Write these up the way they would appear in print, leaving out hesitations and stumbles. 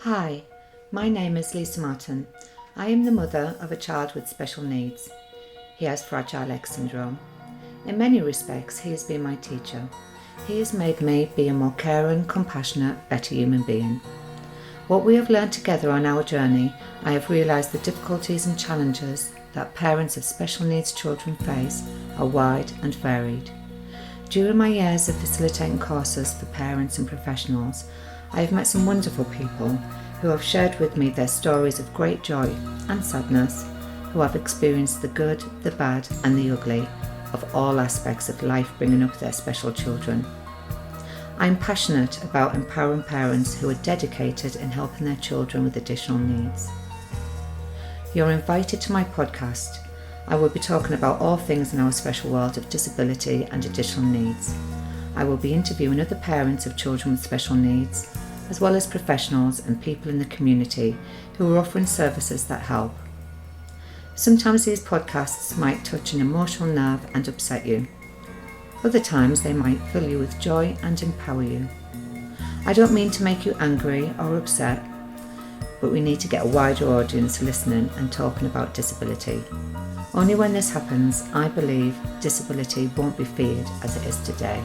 Hi, my name is Lisa Martin. I am the mother of a child with special needs. He has Fragile X syndrome. In many respects, he has been my teacher. He has made me be a more caring, compassionate, better human being. What we have learned together on our journey, I have realised the difficulties and challenges that parents of special needs children face are wide and varied. During my years of facilitating courses for parents and professionals, I have met some wonderful people who have shared with me their stories of great joy and sadness, who have experienced the good, the bad and the ugly of all aspects of life bringing up their special children. I am passionate about empowering parents who are dedicated in helping their children with additional needs. You're invited to my podcast. I will be talking about all things in our special world of disability and additional needs. I will be interviewing other parents of children with special needs, as well as professionals and people in the community who are offering services that help. Sometimes these podcasts might touch an emotional nerve and upset you. Other times they might fill you with joy and empower you. I don't mean to make you angry or upset, but we need to get a wider audience listening and talking about disability. Only when this happens, I believe disability won't be feared as it is today.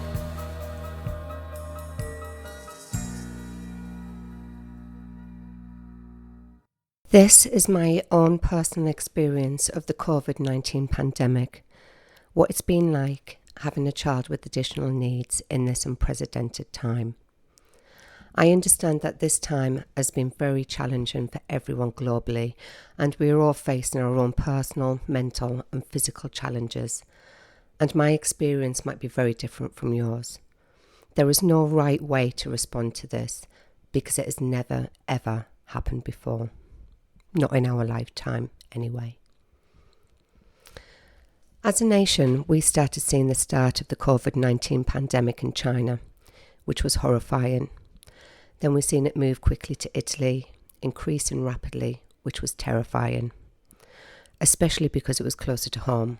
This is my own personal experience of the Covid-19 pandemic, what it's been like having a child with additional needs in this unprecedented time. I understand that this time has been very challenging for everyone globally, and we are all facing our own personal, mental and physical challenges, and my experience might be very different from yours. There is no right way to respond to this because it has never ever happened before. Not in our lifetime, anyway. As a nation, we started seeing the start of the Covid-19 pandemic in China, which was horrifying. Then we've seen it move quickly to Italy, increasing rapidly, which was terrifying, especially because it was closer to home.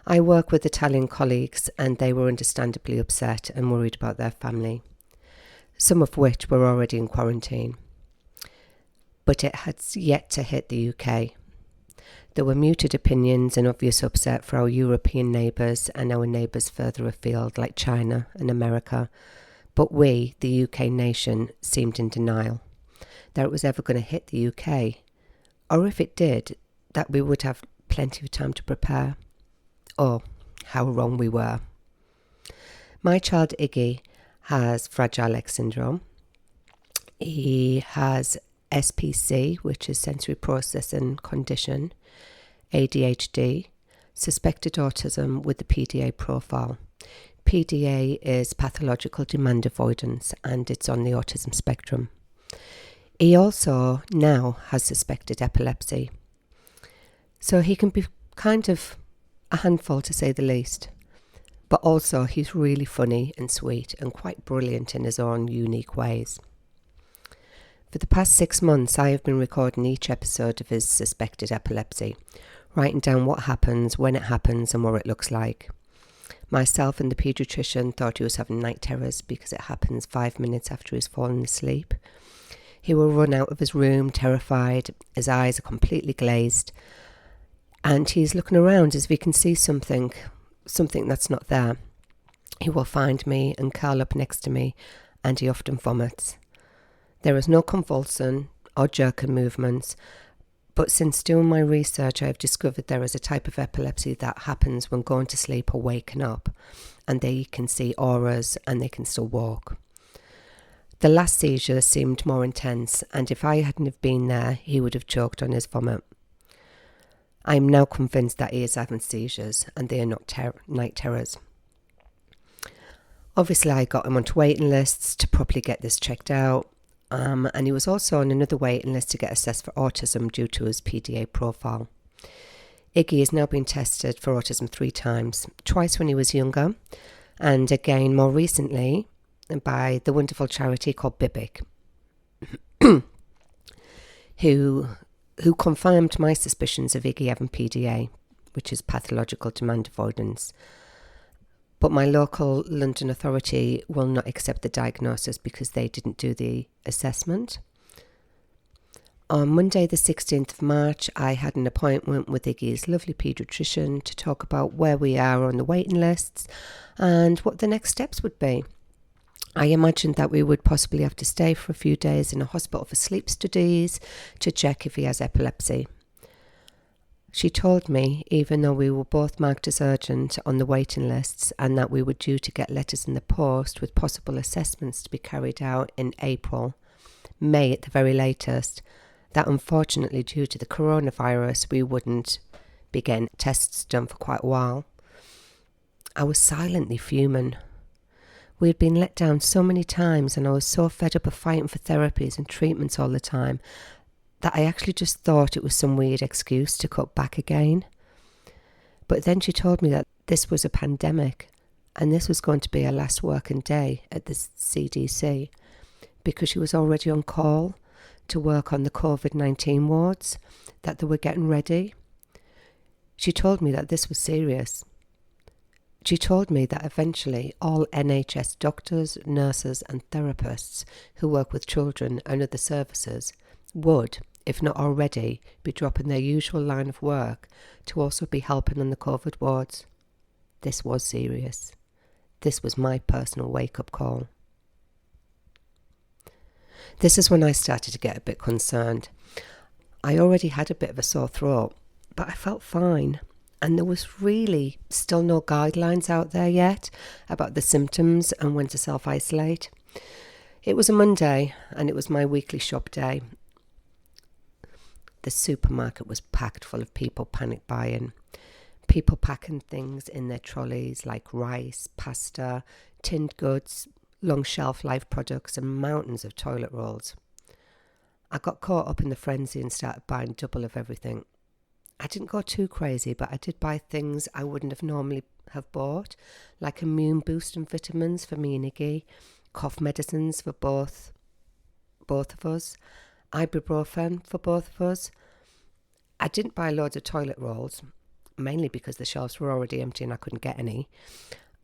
I work with Italian colleagues and they were understandably upset and worried about their family, some of which were already in quarantine. But it had yet to hit the UK. There were muted opinions and obvious upset for our European neighbours and our neighbours further afield like China and America, but we, the UK nation, seemed in denial that it was ever going to hit the UK, or if it did, that we would have plenty of time to prepare. Oh, how wrong we were. My child Iggy has Fragile X syndrome. He has SPC, which is sensory processing condition, ADHD, suspected autism with the PDA profile. PDA is pathological demand avoidance and it's on the autism spectrum. He also now has suspected epilepsy. So he can be kind of a handful to say the least. But also he's really funny and sweet and quite brilliant in his own unique ways. For the past 6 months, I have been recording each episode of his suspected epilepsy, writing down what happens, when it happens, and what it looks like. Myself and the paediatrician thought he was having night terrors because it happens 5 minutes after he's fallen asleep. He will run out of his room terrified, his eyes are completely glazed, and he's looking around as if he can see something that's not there. He will find me and curl up next to me, and he often vomits. There is no convulsion or jerking movements, but since doing my research I have discovered there is a type of epilepsy that happens when going to sleep or waking up, and they can see auras and they can still walk. The last seizure seemed more intense, and if I hadn't have been there he would have choked on his vomit. I am now convinced that he is having seizures and they are not night terrors. Obviously I got him onto waiting lists to properly get this checked out. And he was also on another waiting list to get assessed for autism due to his PDA profile. Iggy has now been tested for autism 3 times, twice when he was younger, and again more recently by the wonderful charity called Bibic, who confirmed my suspicions of Iggy having PDA, which is pathological demand avoidance. But my local London authority will not accept the diagnosis because they didn't do the assessment. On Monday the 16th of March, I had an appointment with Iggy's lovely paediatrician to talk about where we are on the waiting lists and what the next steps would be. I imagined that we would possibly have to stay for a few days in a hospital for sleep studies to check if he has epilepsy. She told me, even though we were both marked as urgent on the waiting lists and that we were due to get letters in the post with possible assessments to be carried out in April, May at the very latest, that unfortunately due to the coronavirus we wouldn't be getting tests done for quite a while. I was silently fuming. We had been let down so many times and I was so fed up of fighting for therapies and treatments all the time that I actually just thought it was some weird excuse to cut back again. But then she told me that this was a pandemic and this was going to be her last working day at the CDC because she was already on call to work on the Covid-19 wards, that they were getting ready. She told me that this was serious. She told me that eventually all NHS doctors, nurses and therapists who work with children and other services would, if not already, be dropping their usual line of work to also be helping on the COVID wards. This was serious. This was my personal wake-up call. This is when I started to get a bit concerned. I already had a bit of a sore throat, but I felt fine. And there was really still no guidelines out there yet about the symptoms and when to self-isolate. It was a Monday and it was my weekly shop day. The supermarket was packed full of people panic buying. People packing things in their trolleys like rice, pasta, tinned goods, long shelf life products and mountains of toilet rolls. I got caught up in the frenzy and started buying double of everything. I didn't go too crazy, but I did buy things I wouldn't have normally have bought, like immune boosting vitamins for me and Iggy, cough medicines for both of us, ibuprofen for both of us. I didn't buy loads of toilet rolls, mainly because the shelves were already empty and I couldn't get any.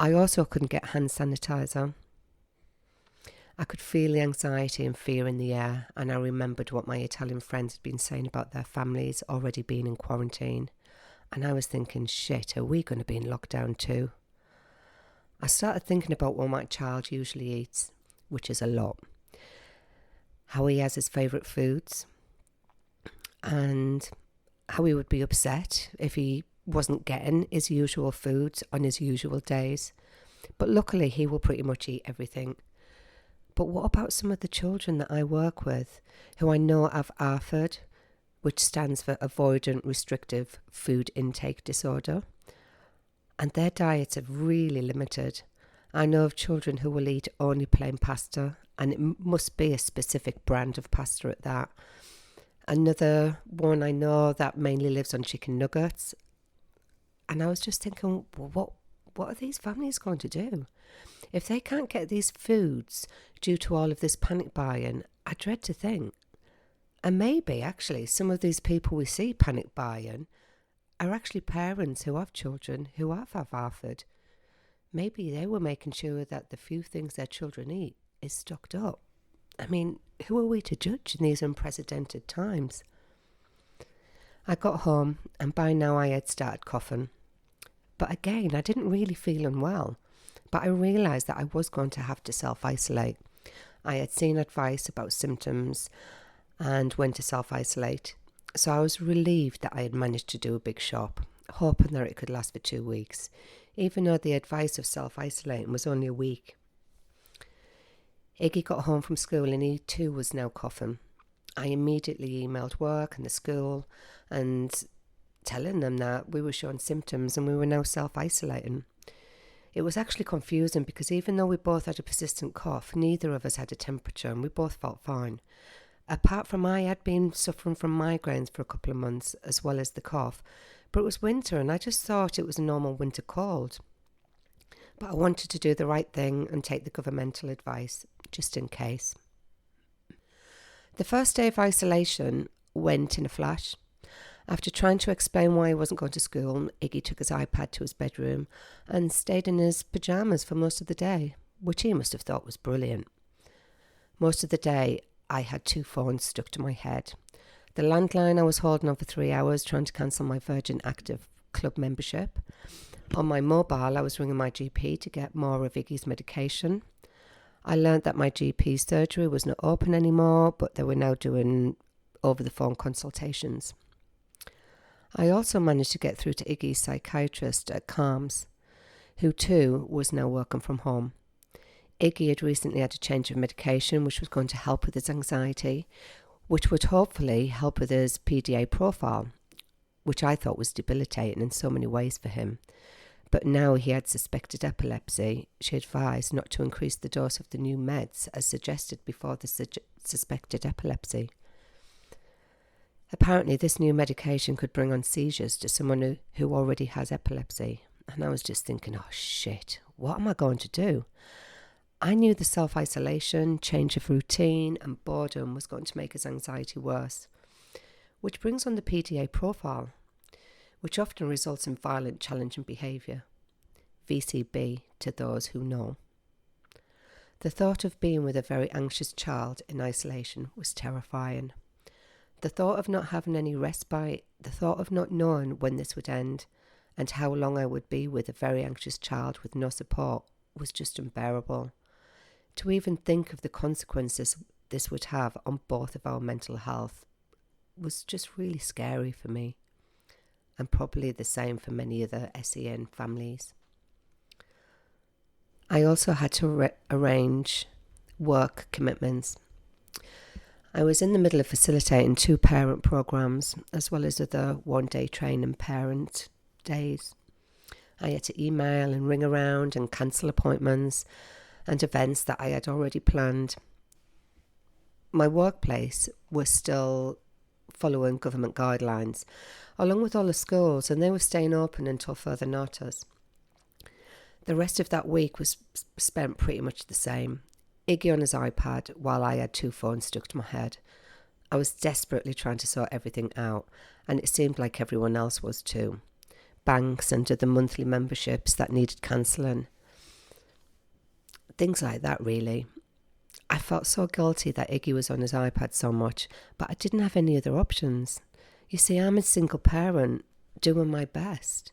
I also couldn't get hand sanitizer. I could feel the anxiety and fear in the air, and I remembered what my Italian friends had been saying about their families already being in quarantine. And I was thinking, shit, are we going to be in lockdown too? I started thinking about what my child usually eats, which is a lot. How he has his favourite foods, and how he would be upset if he wasn't getting his usual foods on his usual days. But luckily he will pretty much eat everything. But what about some of the children that I work with who I know have ARFID, which stands for Avoidant Restrictive Food Intake Disorder, and their diets are really limited. I know of children who will eat only plain pasta, and it must be a specific brand of pasta at that. Another one I know that mainly lives on chicken nuggets. And I was just thinking, well, what are these families going to do? If they can't get these foods due to all of this panic buying, I dread to think. And maybe actually some of these people we see panic buying are actually parents who have children who have ARFID. Maybe they were making sure that the few things their children eat is stocked up. I mean, who are we to judge in these unprecedented times? I got home and by now I had started coughing. But again, I didn't really feel unwell. But I realised that I was going to have to self-isolate. I had seen advice about symptoms and when to self-isolate. So I was relieved that I had managed to do a big shop, hoping that it could last for 2 weeks, even though the advice of self-isolating was only a week. Iggy got home from school and he too was now coughing. I immediately emailed work and the school and telling them that we were showing symptoms and we were now self-isolating. It was actually confusing because even though we both had a persistent cough, neither of us had a temperature and we both felt fine. Apart from I had been suffering from migraines for a couple of months as well as the cough, but it was winter and I just thought it was a normal winter cold. But I wanted to do the right thing and take the governmental advice, just in case. The first day of isolation went in a flash. After trying to explain why he wasn't going to school, Iggy took his iPad to his bedroom and stayed in his pyjamas for most of the day, which he must have thought was brilliant. Most of the day, I had 2 phones stuck to my head. The landline I was holding on for 3 hours trying to cancel my Virgin Active club membership. On my mobile, I was ringing my GP to get more of Iggy's medication. I learnt that my GP surgery was not open anymore, but they were now doing over-the-phone consultations. I also managed to get through to Iggy's psychiatrist at Calms, who too was now working from home. Iggy had recently had a change of medication which was going to help with his anxiety, which would hopefully help with his PDA profile, which I thought was debilitating in so many ways for him. But now he had suspected epilepsy. She advised not to increase the dose of the new meds as suggested before the suspected epilepsy. Apparently this new medication could bring on seizures to someone who already has epilepsy. And I was just thinking, oh shit, what am I going to do? I knew the self-isolation, change of routine and boredom was going to make his anxiety worse. Which brings on the PDA profile, which often results in violent, challenging behaviour. VCB to those who know. The thought of being with a very anxious child in isolation was terrifying. The thought of not having any respite, the thought of not knowing when this would end, and how long I would be with a very anxious child with no support was just unbearable. To even think of the consequences this would have on both of our mental health was just really scary for me, and probably the same for many other SEN families. I also had to arrange work commitments. I was in the middle of facilitating 2 parent programs, as well as other one-day training parent days. I had to email and ring around and cancel appointments and events that I had already planned. My workplace was still following government guidelines, along with all the schools, and they were staying open until further notice. The rest of that week was spent pretty much the same. Iggy on his iPad while I had 2 phones stuck to my head. I was desperately trying to sort everything out, and it seemed like everyone else was too. Banks and other monthly memberships that needed cancelling. Things like that, really. I felt so guilty that Iggy was on his iPad so much, but I didn't have any other options. You see, I'm a single parent, doing my best.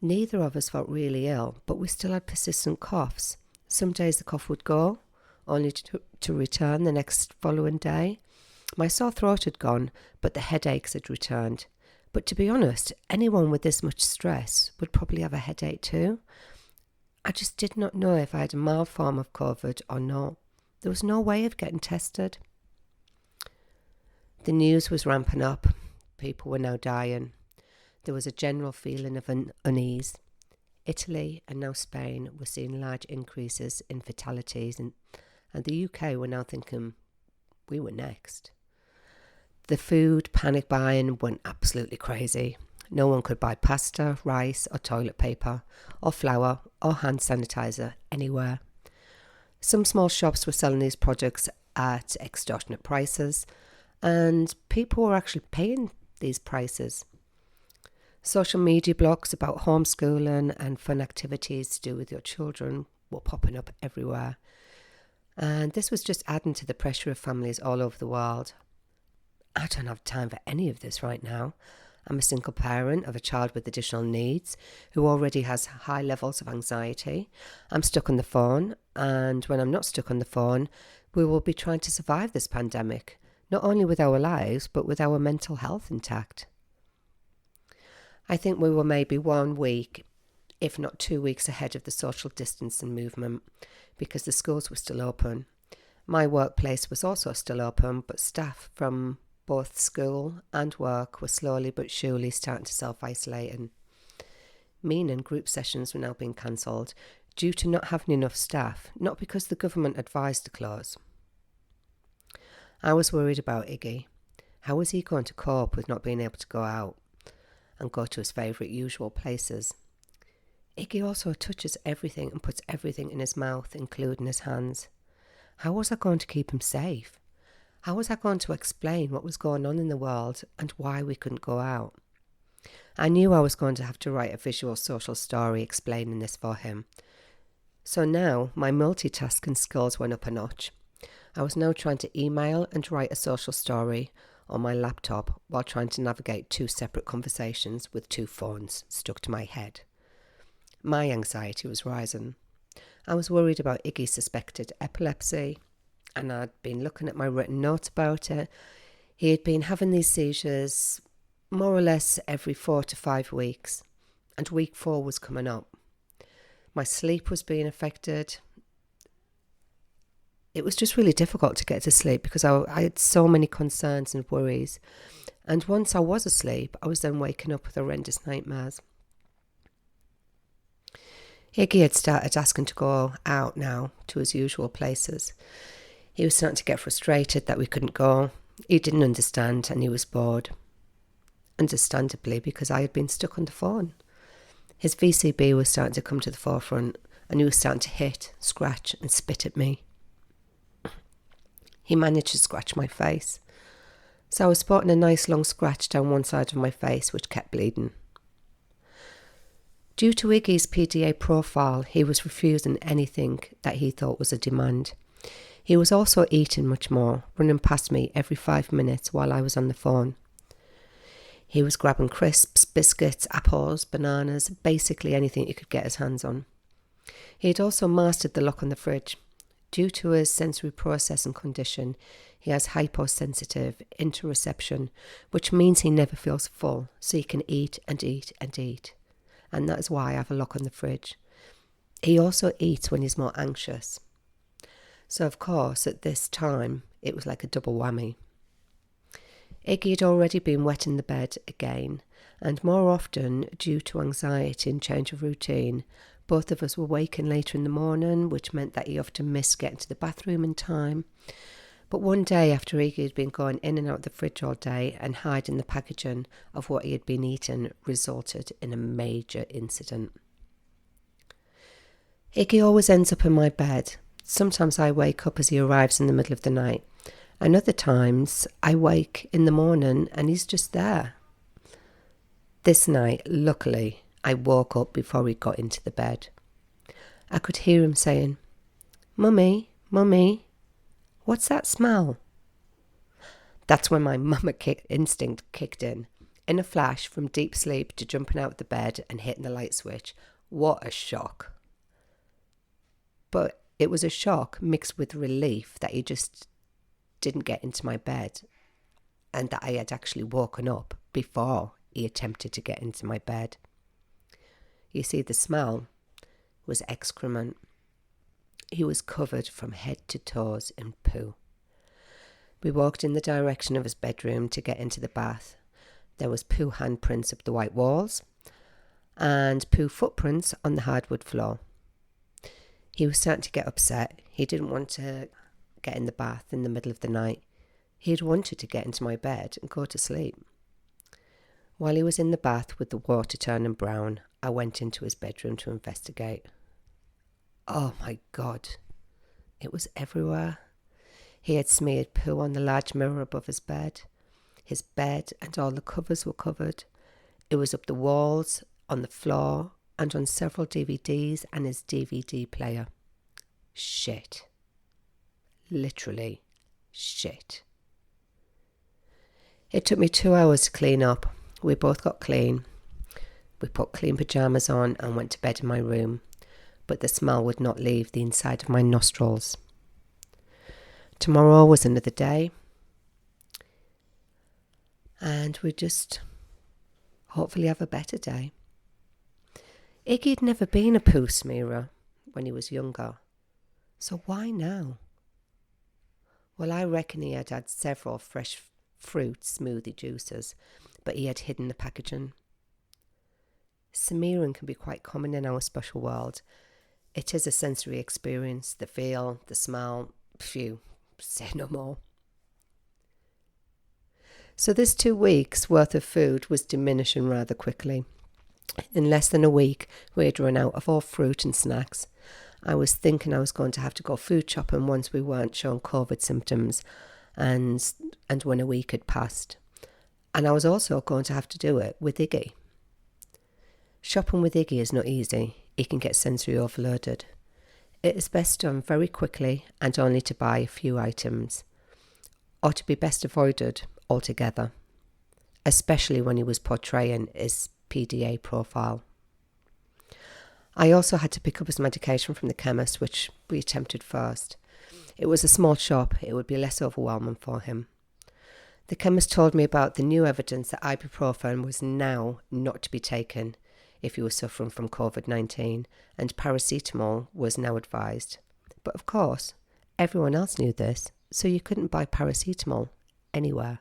Neither of us felt really ill, but we still had persistent coughs. Some days the cough would go, only to return the next following day. My sore throat had gone, but the headaches had returned. But to be honest, anyone with this much stress would probably have a headache too. I just did not know if I had a mild form of COVID or not. There was no way of getting tested. The news was ramping up. People were now dying. There was a general feeling of unease. Italy and now Spain were seeing large increases in fatalities, and the UK were now thinking we were next. The food panic buying went absolutely crazy. No one could buy pasta, rice or toilet paper or flour or hand sanitizer anywhere. Some small shops were selling these products at extortionate prices, and people were actually paying these prices. Social media blogs about homeschooling and fun activities to do with your children were popping up everywhere. And this was just adding to the pressure of families all over the world. I don't have time for any of this right now. I'm a single parent of a child with additional needs who already has high levels of anxiety. I'm stuck on the phone, and when I'm not stuck on the phone, we will be trying to survive this pandemic, not only with our lives, but with our mental health intact. I think we were maybe 1 week, if not 2 weeks ahead of the social distancing movement, because the schools were still open. My workplace was also still open, but staff from both school and work were slowly but surely starting to self-isolate, and meaning group sessions were now being cancelled due to not having enough staff, not because the government advised to close. I was worried about Iggy. How was he going to cope with not being able to go out and go to his favourite usual places? Iggy also touches everything and puts everything in his mouth, including his hands. How was I going to keep him safe? How was I going to explain what was going on in the world and why we couldn't go out? I knew I was going to have to write a visual social story explaining this for him. So now my multitasking skills went up a notch. I was now trying to email and write a social story, on my laptop while trying to navigate 2 separate conversations with 2 phones stuck to my head. My anxiety was rising. I was worried about Iggy's suspected epilepsy, and I'd been looking at my written notes about it. He had been having these seizures more or less every 4 to 5 weeks, and week 4 was coming up. My sleep was being affected. It was just really difficult to get to sleep because I had so many concerns and worries. And once I was asleep, I was then waking up with horrendous nightmares. Iggy had started asking to go out now to his usual places. He was starting to get frustrated that we couldn't go. He didn't understand and he was bored. Understandably, because I had been stuck on the phone. His VCB was starting to come to the forefront and he was starting to hit, scratch and spit at me. He managed to scratch my face. So I was sporting a nice long scratch down one side of my face which kept bleeding. Due to Iggy's PDA profile, he was refusing anything that he thought was a demand. He was also eating much more, running past me every 5 minutes while I was on the phone. He was grabbing crisps, biscuits, apples, bananas, basically anything he could get his hands on. He had also mastered the lock on the fridge. Due to his sensory processing condition, he has hyposensitive interoception, which means he never feels full, so he can eat and eat and eat. And that is why I have a lock on the fridge. He also eats when he's more anxious. So of course, at this time, it was like a double whammy. Iggy had already been wetting the bed again, and more often, due to anxiety and change of routine, both of us were waking later in the morning, which meant that he often missed getting to the bathroom in time. But one day after Iggy had been going in and out of the fridge all day and hiding the packaging of what he had been eating resulted in a major incident. Iggy always ends up in my bed. Sometimes I wake up as he arrives in the middle of the night, and other times I wake in the morning and he's just there. This night, luckily, I woke up before he got into the bed. I could hear him saying, "Mummy, Mummy, what's that smell?" That's when my mama instinct kicked in. In a flash, from deep sleep to jumping out of the bed and hitting the light switch. What a shock. But it was a shock mixed with relief that he just didn't get into my bed and that I had actually woken up before he attempted to get into my bed. You see, the smell was excrement. He was covered from head to toes in poo. We walked in the direction of his bedroom to get into the bath. There was poo handprints up the white walls and poo footprints on the hardwood floor. He was starting to get upset. He didn't want to get in the bath in the middle of the night. He had wanted to get into my bed and go to sleep. While he was in the bath with the water turning brown, I went into his bedroom to investigate. Oh my God, it was everywhere. He had smeared poo on the large mirror above his bed. His bed and all the covers were covered. It was up the walls, on the floor, and on several DVDs and his DVD player. Shit. Literally shit. It took me 2 hours to clean up. We both got clean. We put clean pyjamas on and went to bed in my room, but the smell would not leave the inside of my nostrils. Tomorrow was another day, and we just hopefully have a better day. Iggy had never been a poo smearer when he was younger, so why now? Well, I reckon he had had several fresh fruit smoothie juices, but he had hidden the packaging. Smearing can be quite common in our special world. It is a sensory experience, the feel, the smell, phew, say no more. So this 2 weeks worth of food was diminishing rather quickly. In less than a week, we had run out of all fruit and snacks. I was thinking I was going to have to go food shopping once we weren't showing COVID symptoms and when a week had passed. And I was also going to have to do it with Iggy. Shopping with Iggy is not easy. He can get sensory overloaded. It is best done very quickly and only to buy a few items, or to be best avoided altogether, especially when he was portraying his PDA profile. I also had to pick up his medication from the chemist, which we attempted first. It was a small shop, it would be less overwhelming for him. The chemist told me about the new evidence that ibuprofen was now not to be taken if you were suffering from Covid-19, and paracetamol was now advised. But of course, everyone else knew this, so you couldn't buy paracetamol anywhere.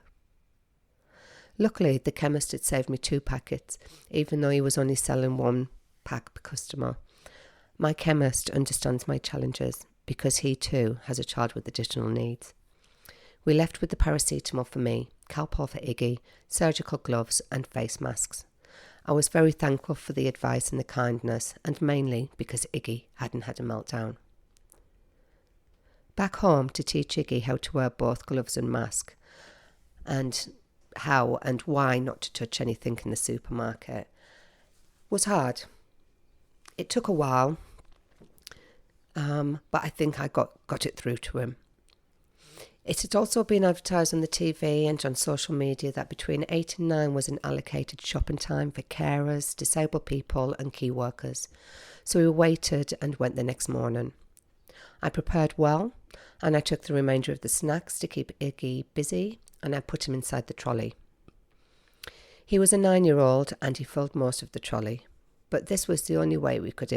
Luckily, the chemist had saved me 2 packets, even though he was only selling 1 pack per customer. My chemist understands my challenges because he too has a child with additional needs. We left with the paracetamol for me, Calpol for Iggy, surgical gloves and face masks. I was very thankful for the advice and the kindness, and mainly because Iggy hadn't had a meltdown. Back home to teach Iggy how to wear both gloves and mask, and how and why not to touch anything in the supermarket, was hard. It took a while, but I think I got it through to him. It had also been advertised on the TV and on social media that between 8 and 9 was an allocated shopping time for carers, disabled people and key workers. So we waited and went the next morning. I prepared well, and I took the remainder of the snacks to keep Iggy busy, and I put him inside the trolley. He was a 9-year-old and he filled most of the trolley, but this was the only way we could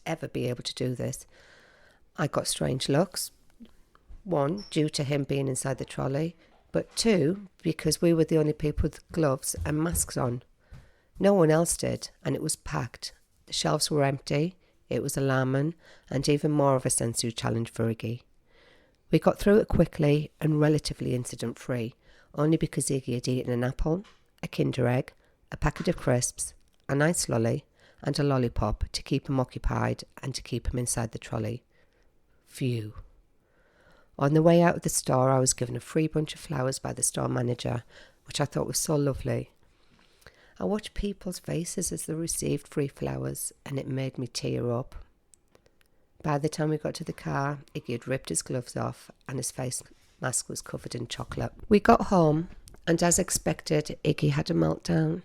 ever be able to do this. I got strange looks. 1, due to him being inside the trolley, but 2, because we were the only people with gloves and masks on. No one else did, and it was packed. The shelves were empty, it was alarming, and even more of a sensory challenge for Iggy. We got through it quickly and relatively incident-free, only because Iggy had eaten an apple, a Kinder Egg, a packet of crisps, a nice lolly, and a lollipop to keep him occupied and to keep him inside the trolley. Phew. On the way out of the store, I was given a free bunch of flowers by the store manager, which I thought was so lovely. I watched people's faces as they received free flowers, and it made me tear up. By the time we got to the car, Iggy had ripped his gloves off, and his face mask was covered in chocolate. We got home, and as expected, Iggy had a meltdown.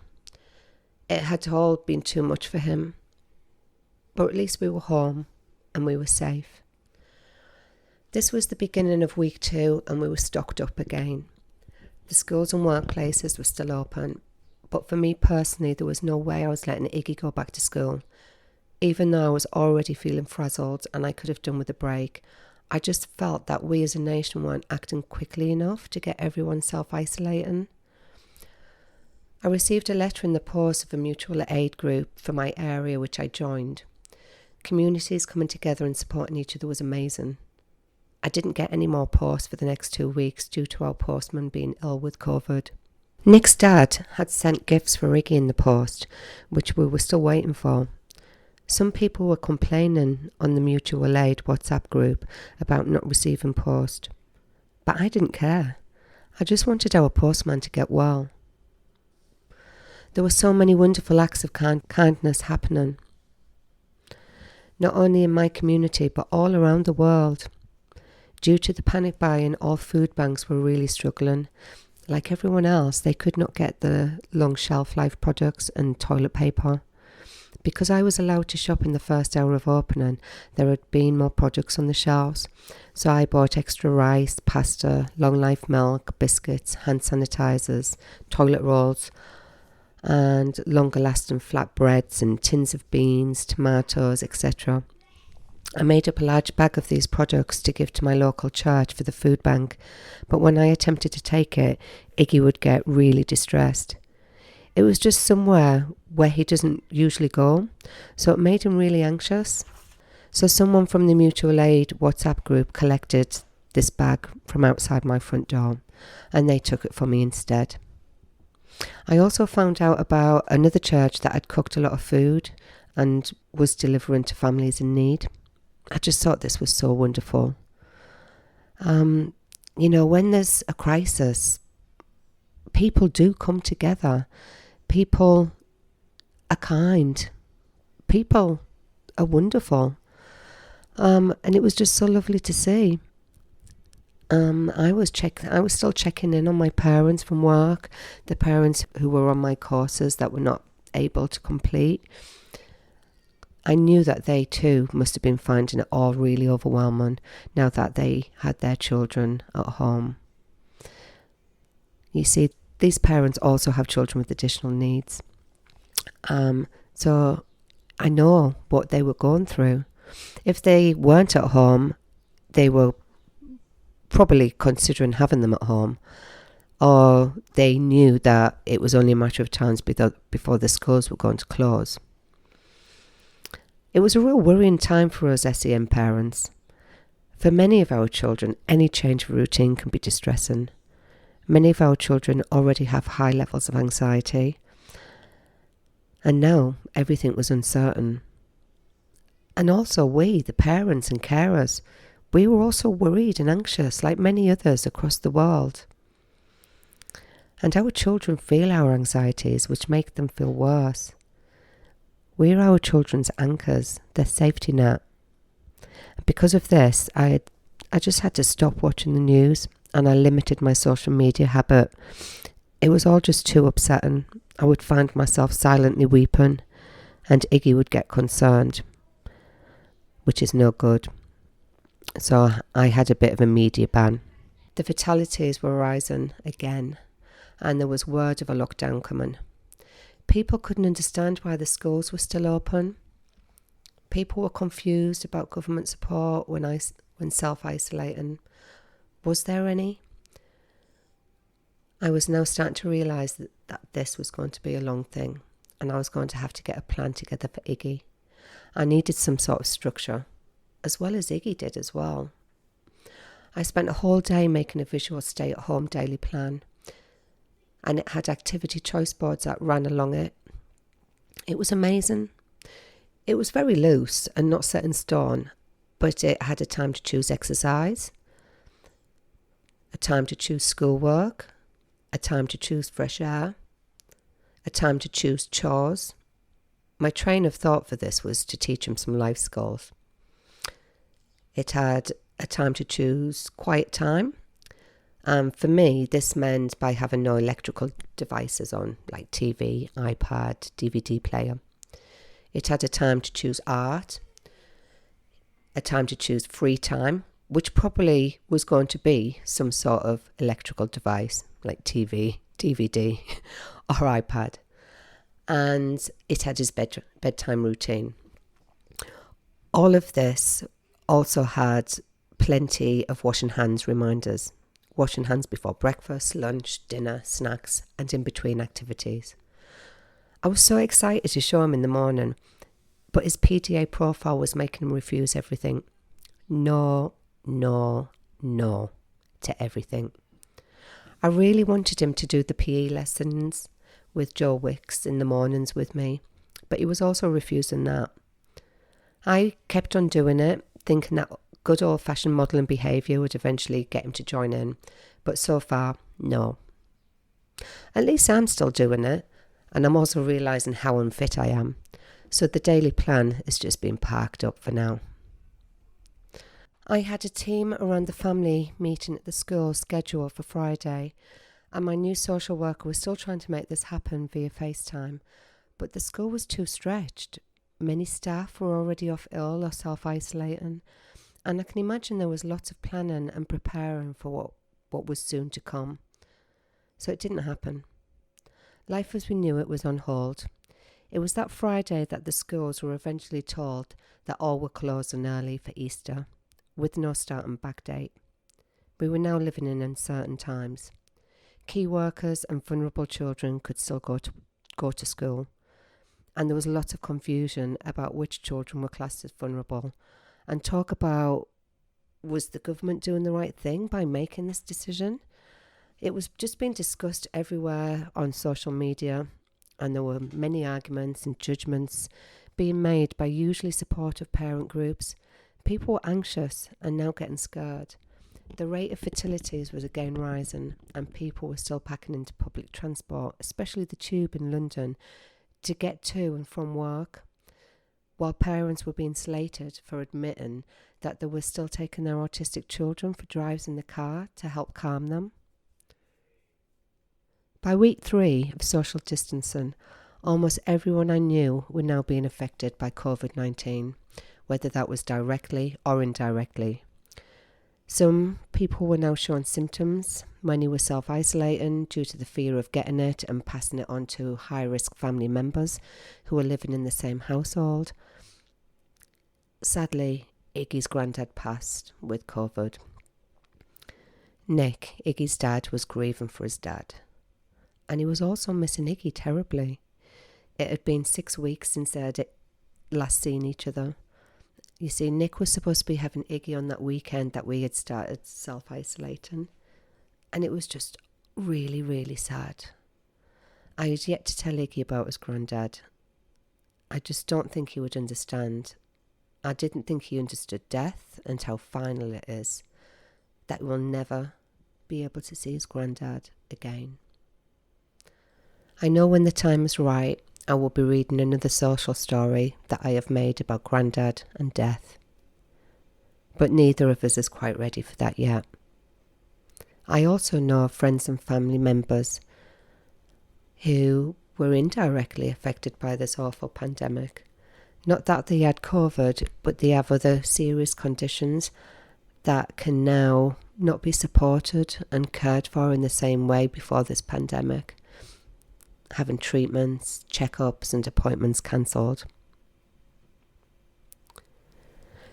It had all been too much for him, but at least we were home, and we were safe. This was the beginning of week 2 and we were stocked up again. The schools and workplaces were still open, but for me personally there was no way I was letting Iggy go back to school. Even though I was already feeling frazzled and I could have done with a break, I just felt that we as a nation weren't acting quickly enough to get everyone self-isolating. I received a letter in the post of a mutual aid group for my area which I joined. Communities coming together and supporting each other was amazing. I didn't get any more posts for the next 2 weeks due to our postman being ill with COVID. Nick's dad had sent gifts for Iggy in the post, which we were still waiting for. Some people were complaining on the mutual aid WhatsApp group about not receiving post. But I didn't care. I just wanted our postman to get well. There were so many wonderful acts of kindness happening. Not only in my community, but all around the world. Due to the panic buying, all food banks were really struggling. Like everyone else, they could not get the long shelf life products and toilet paper. Because I was allowed to shop in the first hour of opening, there had been more products on the shelves. So I bought extra rice, pasta, long life milk, biscuits, hand sanitizers, toilet rolls, and longer lasting flatbreads and tins of beans, tomatoes, etc. I made up a large bag of these products to give to my local church for the food bank, but when I attempted to take it, Iggy would get really distressed. It was just somewhere where he doesn't usually go, so it made him really anxious. So someone from the mutual aid WhatsApp group collected this bag from outside my front door, and they took it for me instead. I also found out about another church that had cooked a lot of food and was delivering to families in need. I just thought this was so wonderful. When there's a crisis, people do come together. People are kind. People are wonderful. And it was just so lovely to see. I was still checking in on my parents from work, the parents who were on my courses that were not able to complete. I knew that they too must have been finding it all really overwhelming now that they had their children at home. You see, these parents also have children with additional needs. So I know what they were going through. If they weren't at home, they were probably considering having them at home, or they knew that it was only a matter of time before the schools were going to close. It was a real worrying time for us SEN parents. For many of our children, any change of routine can be distressing. Many of our children already have high levels of anxiety, and now everything was uncertain. And also we, the parents and carers, we were also worried and anxious like many others across the world. And our children feel our anxieties, which make them feel worse. We're our children's anchors, their safety net. Because of this, I just had to stop watching the news, and I limited my social media habit. It was all just too upsetting. I would find myself silently weeping, and Iggy would get concerned, which is no good. So I had a bit of a media ban. The fatalities were rising again, and there was word of a lockdown coming. People couldn't understand why the schools were still open. People were confused about government support when self-isolating. Was there any? I was now starting to realise that this was going to be a long thing, and I was going to have to get a plan together for Iggy. I needed some sort of structure, as well as Iggy did as well. I spent a whole day making a visual stay-at-home daily plan, and it had activity choice boards that ran along it. It was amazing. It was very loose and not set in stone, but it had a time to choose exercise, a time to choose schoolwork, a time to choose fresh air, a time to choose chores. My train of thought for this was to teach him some life skills. It had a time to choose quiet time. For me, this meant by having no electrical devices on, like TV, iPad, DVD player. It had a time to choose art, a time to choose free time, which probably was going to be some sort of electrical device, like TV, DVD, or iPad. And it had his bedtime routine. All of this also had plenty of washing hands reminders. Washing hands before breakfast, lunch, dinner, snacks, and in between activities. I was so excited to show him in the morning, but his PDA profile was making him refuse everything. No, no, no to everything. I really wanted him to do the PE lessons with Joe Wicks in the mornings with me, but he was also refusing that. I kept on doing it, thinking that good old-fashioned modelling behaviour would eventually get him to join in, but so far, no. At least I'm still doing it, and I'm also realising how unfit I am, so the daily plan is just being parked up for now. I had a team around the family meeting at the school scheduled for Friday, and my new social worker was still trying to make this happen via FaceTime, but the school was too stretched. Many staff were already off ill or self-isolating, and I can imagine there was lots of planning and preparing for what was soon to come. So it didn't happen. Life as we knew it was on hold. It was that Friday that the schools were eventually told that all were closing early for Easter, with no start and back date. We were now living in uncertain times. Key workers and vulnerable children could still go to school, and there was a lot of confusion about which children were classed as vulnerable, and talk about, was the government doing the right thing by making this decision? It was just being discussed everywhere on social media, and there were many arguments and judgments being made by usually supportive parent groups. People were anxious and now getting scared. The rate of fatalities was again rising, and people were still packing into public transport, especially the tube in London, to get to and from work. while parents were being slated for admitting that they were still taking their autistic children for drives in the car to help calm them. By week 3 of social distancing, almost everyone I knew were now being affected by Covid-19, whether that was directly or indirectly. Some people were now showing symptoms. Many were self-isolating due to the fear of getting it and passing it on to high-risk family members who were living in the same household. Sadly, Iggy's granddad passed with Covid. Nick, Iggy's dad, was grieving for his dad. And he was also missing Iggy terribly. It had been 6 weeks since they had last seen each other. You see, Nick was supposed to be having Iggy on that weekend that we had started self-isolating. And it was just really, really sad. I had yet to tell Iggy about his granddad. I just don't think he would understand. I didn't think he understood death and how final it is. That he will never be able to see his granddad again. I know when the time is right, I will be reading another social story that I have made about Grandad and death. But neither of us is quite ready for that yet. I also know of friends and family members who were indirectly affected by this awful pandemic. Not that they had COVID, but they have other serious conditions that can now not be supported and cared for in the same way before this pandemic. Having treatments, checkups and appointments cancelled.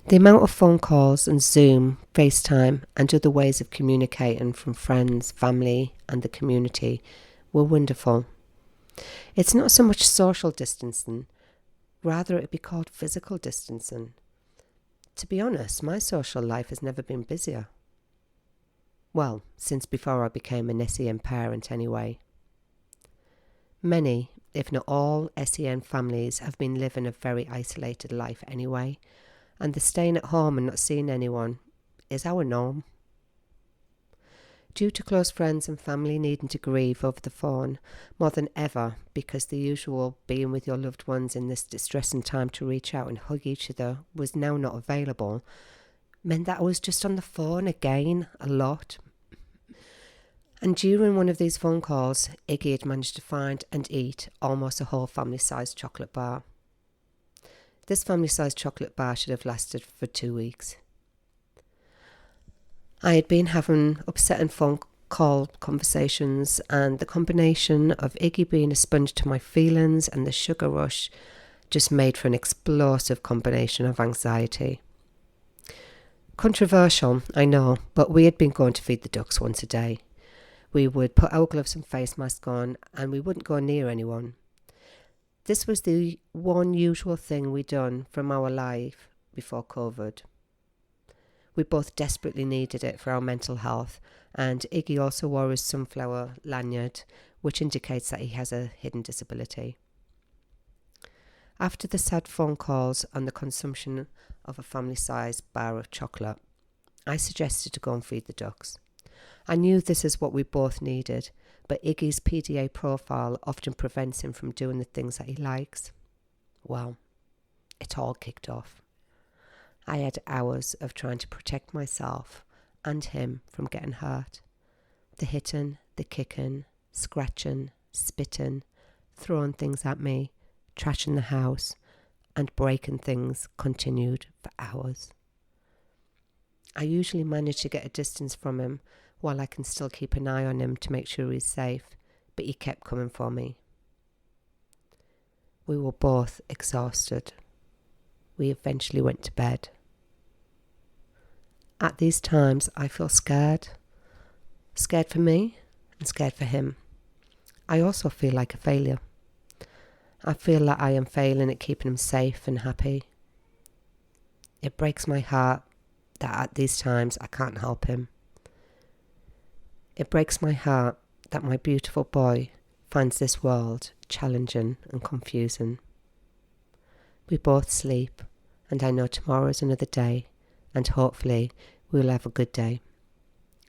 The amount of phone calls and Zoom, FaceTime and other ways of communicating from friends, family and the community were wonderful. It's not so much social distancing, rather it be called physical distancing. To be honest, my social life has never been busier. Well, since before I became an SEN parent anyway. Many, if not all, SEN families have been living a very isolated life anyway, and the staying at home and not seeing anyone is our norm. Due to close friends and family needing to grieve over the phone more than ever, because the usual being with your loved ones in this distressing time to reach out and hug each other was now not available, meant that I was just on the phone again a lot. And during one of these phone calls, Iggy had managed to find and eat almost a whole family-sized chocolate bar. This family-sized chocolate bar should have lasted for 2 weeks. I had been having upsetting phone call conversations, and the combination of Iggy being a sponge to my feelings and the sugar rush just made for an explosive combination of anxiety. Controversial, I know, but we had been going to feed the ducks once a day. We would put our gloves and face mask on and we wouldn't go near anyone. This was the one usual thing we'd done from our life before COVID. We both desperately needed it for our mental health, and Iggy also wore his sunflower lanyard, which indicates that he has a hidden disability. After the sad phone calls and the consumption of a family-sized bar of chocolate, I suggested to go and feed the ducks. I knew this is what we both needed, but Iggy's PDA profile often prevents him from doing the things that he likes. Well, it all kicked off. I had hours of trying to protect myself and him from getting hurt. The hitting, the kicking, scratching, spitting, throwing things at me, trashing the house, and breaking things continued for hours. I usually manage to get a distance from him while I can still keep an eye on him to make sure he's safe, but he kept coming for me. We were both exhausted. We eventually went to bed. At these times, I feel scared. Scared for me and scared for him. I also feel like a failure. I feel like I am failing at keeping him safe and happy. It breaks my heart that at these times I can't help him. It breaks my heart that my beautiful boy finds this world challenging and confusing. We both sleep, and I know tomorrow is another day, and hopefully we will have a good day.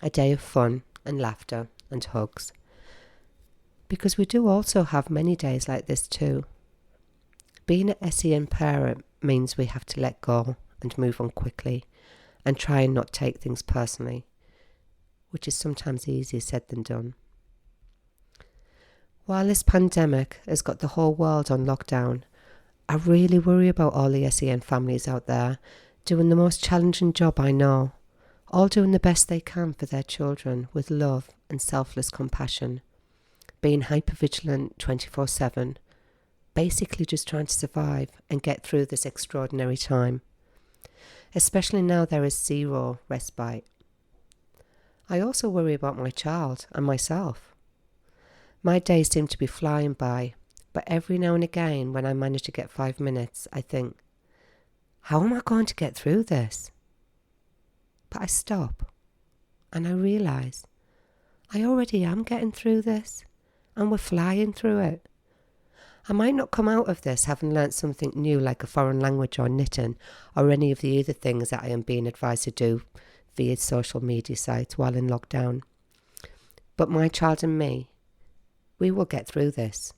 A day of fun and laughter and hugs. Because we do also have many days like this too. Being an SEN parent means we have to let go and move on quickly and try and not take things personally, which is sometimes easier said than done. While this pandemic has got the whole world on lockdown, I really worry about all the SEN families out there doing the most challenging job I know, all doing the best they can for their children with love and selfless compassion, being hypervigilant 24/7, basically just trying to survive and get through this extraordinary time. Especially now there is zero respite. I also worry about my child and myself. My days seem to be flying by, but every now and again when I manage to get 5 minutes, I think, how am I going to get through this? But I stop and I realise I already am getting through this and we're flying through it. I might not come out of this having learnt something new like a foreign language or knitting or any of the other things that I am being advised to do via social media sites while in lockdown. But my child and me, we will get through this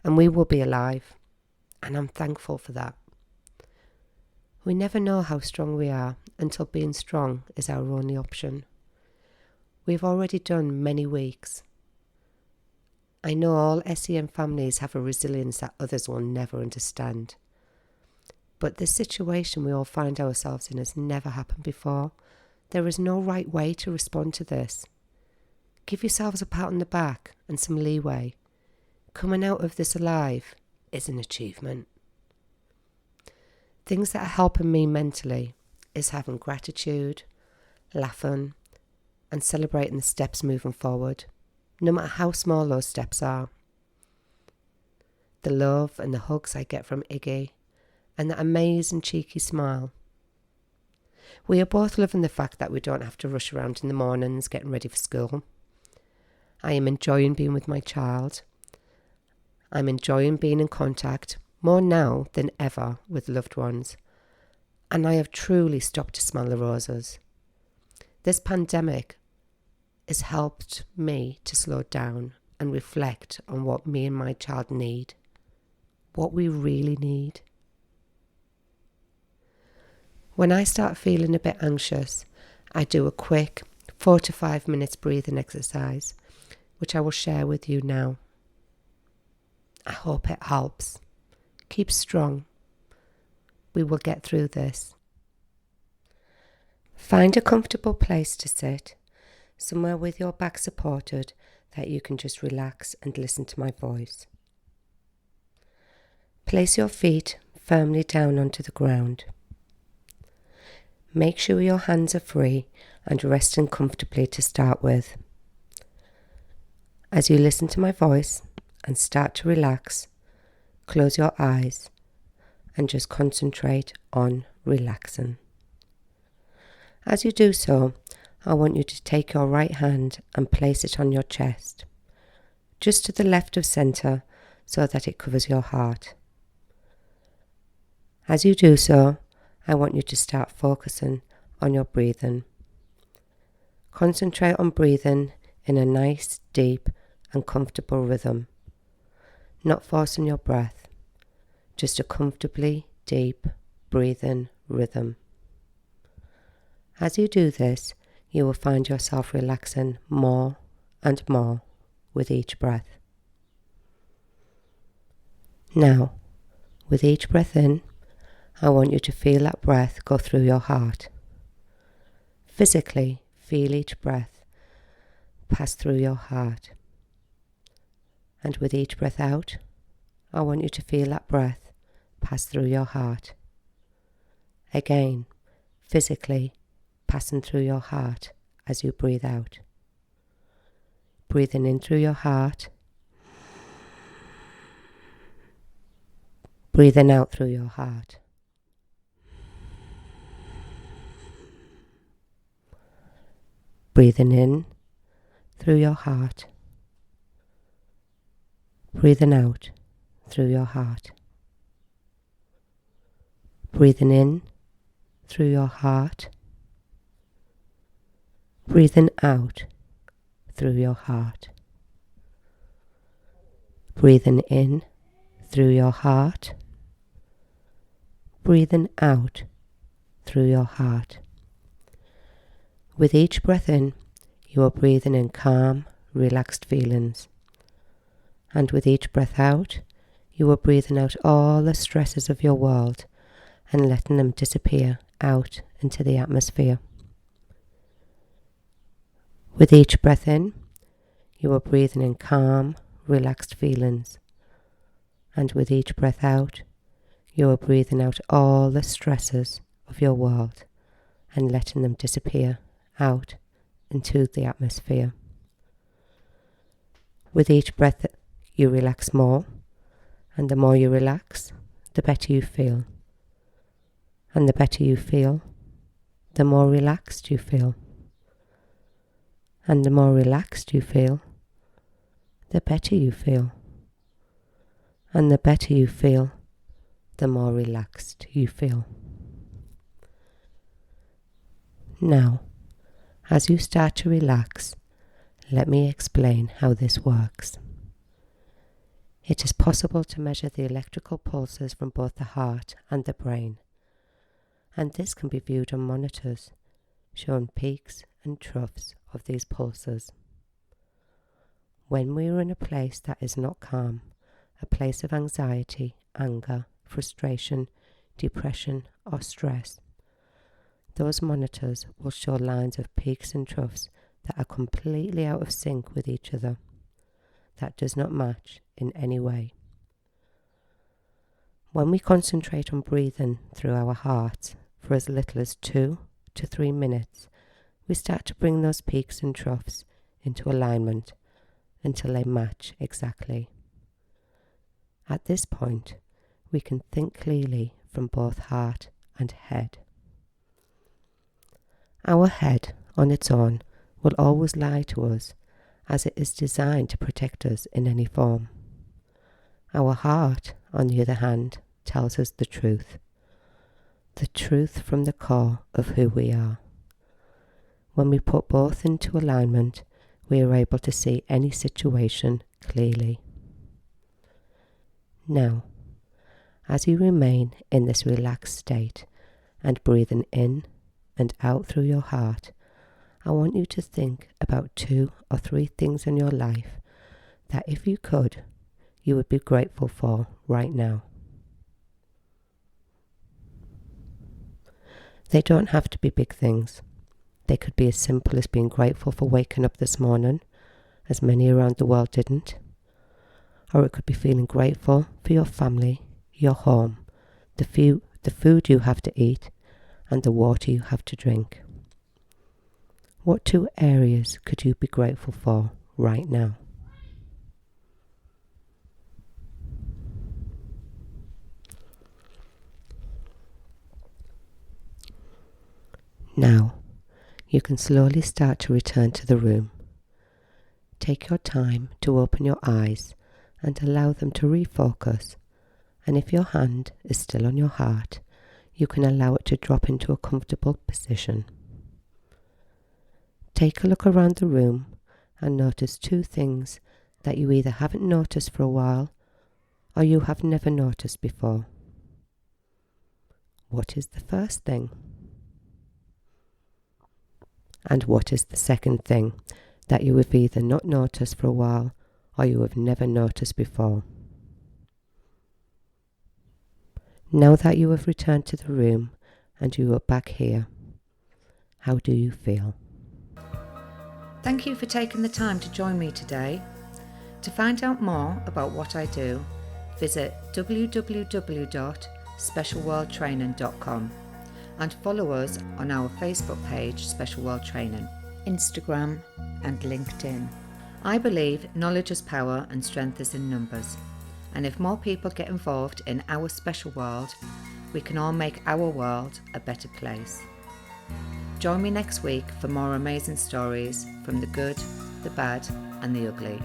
and we will be alive, and I'm thankful for that. We never know how strong we are until being strong is our only option. We've already done many weeks. I know all SEN families have a resilience that others will never understand. But this situation we all find ourselves in has never happened before. There is no right way to respond to this. Give yourselves a pat on the back and some leeway. Coming out of this alive is an achievement. Things that are helping me mentally is having gratitude, laughing, and celebrating the steps moving forward, no matter how small those steps are. The love and the hugs I get from Iggy, and that amazing cheeky smile. We are both loving the fact that we don't have to rush around in the mornings getting ready for school. I am enjoying being with my child. I'm enjoying being in contact, more now than ever, with loved ones. And I have truly stopped to smell the roses. This pandemic has helped me to slow down and reflect on what me and my child need, what we really need. When I start feeling a bit anxious, I do a quick 4 to 5 minutes breathing exercise, which I will share with you now. I hope it helps. Keep strong. We will get through this. Find a comfortable place to sit, somewhere with your back supported that you can just relax and listen to my voice. Place your feet firmly down onto the ground. Make sure your hands are free and resting comfortably to start with. As you listen to my voice and start to relax, close your eyes and just concentrate on relaxing. As you do so, I want you to take your right hand and place it on your chest, just to the left of centre so that it covers your heart. As you do so, I want you to start focusing on your breathing. Concentrate on breathing in a nice, deep and comfortable rhythm, not forcing your breath, just a comfortably deep breathing rhythm. As you do this, you will find yourself relaxing more and more with each breath. Now, with each breath in, I want you to feel that breath go through your heart. Physically, feel each breath pass through your heart. And with each breath out, I want you to feel that breath pass through your heart. Again, physically passing through your heart as you breathe out. Breathing in through your heart. Breathing out through your heart. Breathing in through your heart. Breathing out through your heart. Breathing in through your heart. Breathing out through your heart. Breathing in through your heart. breathing out through your heart. With each breath in, you are breathing in calm, relaxed feelings. And with each breath out, you are breathing out all the stresses of your world and letting them disappear out into the atmosphere. With each breath in, you are breathing in calm, relaxed feelings. And with each breath out, you are breathing out all the stresses of your world and letting them disappear out into the atmosphere. With each breath, you relax more, and the more you relax, the better you feel. And the better you feel, the more relaxed you feel. And the more relaxed you feel, the better you feel. And the better you feel, the more relaxed you feel. Now, as you start to relax, let me explain how this works. It is possible to measure the electrical pulses from both the heart and the brain, and this can be viewed on monitors, showing peaks and troughs of these pulses. When we are in a place that is not calm, a place of anxiety, anger, frustration, depression, or stress, those monitors will show lines of peaks and troughs that are completely out of sync with each other, that does not match in any way. When we concentrate on breathing through our hearts for as little as 2 to 3 minutes, we start to bring those peaks and troughs into alignment until they match exactly. At this point, we can think clearly from both heart and head. Our head, on its own, will always lie to us, as it is designed to protect us in any form. Our heart, on the other hand, tells us the truth from the core of who we are. When we put both into alignment, we are able to see any situation clearly. Now, as you remain in this relaxed state and breathing in and out through your heart, I want you to think about 2 or 3 things in your life that, if you could, you would be grateful for right now. They don't have to be big things. They could be as simple as being grateful for waking up this morning, as many around the world didn't. Or it could be feeling grateful for your family, your home, the food you have to eat, and the water you have to drink. What 2 areas could you be grateful for right now? Now, you can slowly start to return to the room. Take your time to open your eyes and allow them to refocus, and if your hand is still on your heart, you can allow it to drop into a comfortable position. Take a look around the room and notice 2 things that you either haven't noticed for a while or you have never noticed before. What is the first thing? And what is the second thing that you have either not noticed for a while or you have never noticed before? Now that you have returned to the room and you are back here, how do you feel? Thank you for taking the time to join me today. To find out more about what I do, visit www.specialworldtraining.com and follow us on our Facebook page, Special World Training, Instagram and LinkedIn. I believe knowledge is power and strength is in numbers. And if more people get involved in our special world, we can all make our world a better place. Join me next week for more amazing stories from the good, the bad and the ugly.